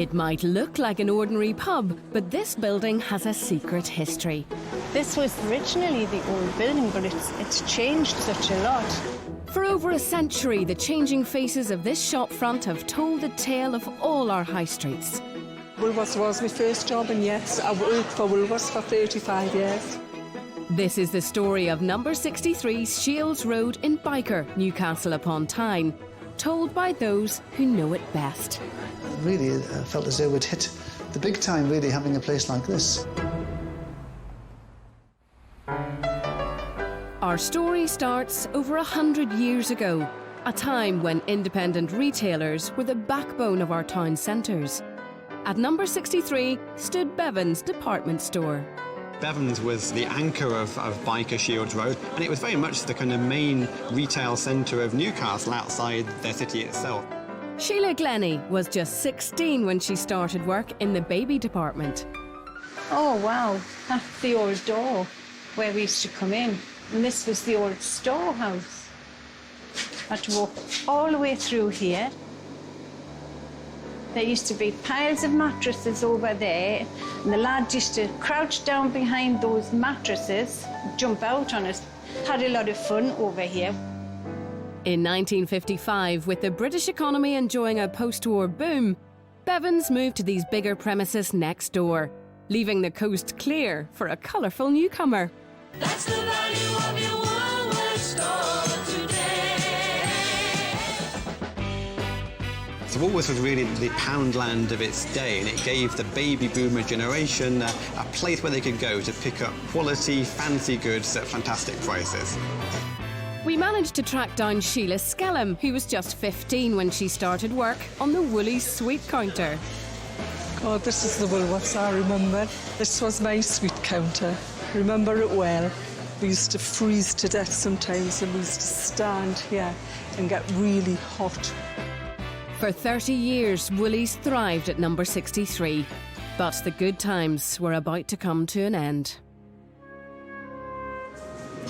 It might look like an ordinary pub, but this building has a secret history. This was originally the old building, but it's changed such a lot. For over a century, the changing faces of this shopfront have told the tale of all our high streets. Woolworths was my first job, and yes, I worked for Woolworths for 35 years. This is the story of number 63 Shields Road in Byker, Newcastle upon Tyne, told by those who know it best. Really felt as though we'd hit the big time, really, having a place like this. Our story starts over 100 years ago, a time when independent retailers were the backbone of our town centres. At number 63 stood Bevins department store. Bevins was the anchor of Byker Shields Road, and it was very much the kind of main retail centre of Newcastle outside their city itself. Sheila Glennie was just 16 when she started work in the baby department. Oh, wow. That's the old door where we used to come in. And this was the old storehouse. I had to walk all the way through here. There used to be piles of mattresses over there, and the lads used to crouch down behind those mattresses, jump out on us. Had a lot of fun over here. In 1955, with the British economy enjoying a post-war boom, Bevins moved to these bigger premises next door, leaving the coast clear for a colourful newcomer. That's the value of your Woolworths store today. So Woolworths was really the Poundland of its day, and it gave the baby boomer generation a place where they could go to pick up quality, fancy goods at fantastic prices. We managed to track down Sheila Skellum, who was just 15 when she started work on the Woolies sweet counter. God, this is the Woolworths I remember. This was my sweet counter. I remember it well. We used to freeze to death sometimes, and we used to stand here and get really hot. For 30 years, Woolies thrived at number 63, but the good times were about to come to an end.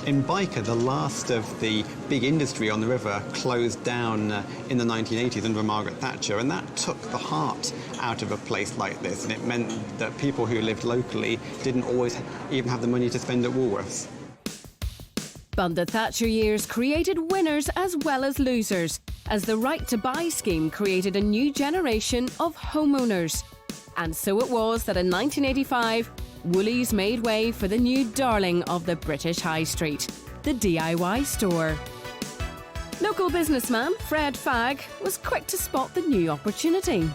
In Byker, the last of the big industry on the river closed down in the 1980s under Margaret Thatcher, and that took the heart out of a place like this, and it meant that people who lived locally didn't always even have the money to spend at Woolworths. But the Thatcher years created winners as well as losers, as the Right to Buy scheme created a new generation of homeowners. And so it was that in 1985, Woolies made way for the new darling of the British High Street, the DIY store. Local businessman Fred Fagg was quick to spot the new opportunity.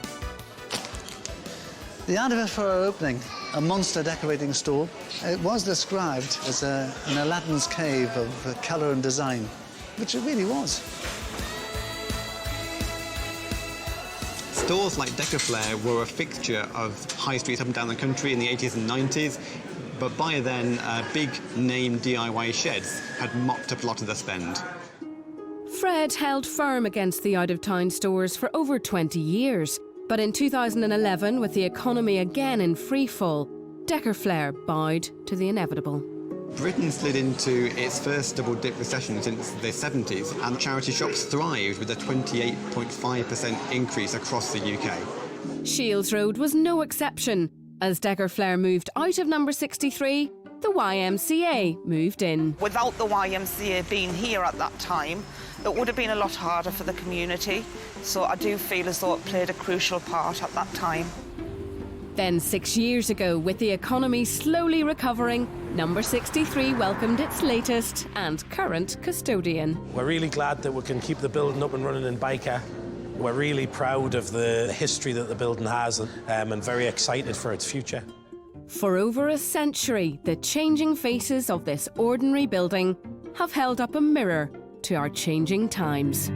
The advert for our opening, a monster decorating store, it was described as an Aladdin's cave of colour and design, which it really was. Stores like Decorflair were a fixture of high streets up and down the country in the 80s and 90s, but by then, big name DIY sheds had mopped up a lot of the spend. Fred held firm against the out-of-town stores for over 20 years, but in 2011, with the economy again in freefall, Decorflair bowed to the inevitable. Britain slid into its first double-dip recession since the 70s, and charity shops thrived with a 28.5% increase across the UK. Shields Road was no exception. As Decorflair moved out of number 63, the YMCA moved in. Without the YMCA being here at that time, it would have been a lot harder for the community. So I do feel as though it played a crucial part at that time. Then 6 years ago, with the economy slowly recovering, number 63 welcomed its latest and current custodian. We're really glad that we can keep the building up and running in Byker. We're really proud of the history that the building has and very excited for its future. For over a century, the changing faces of this ordinary building have held up a mirror to our changing times.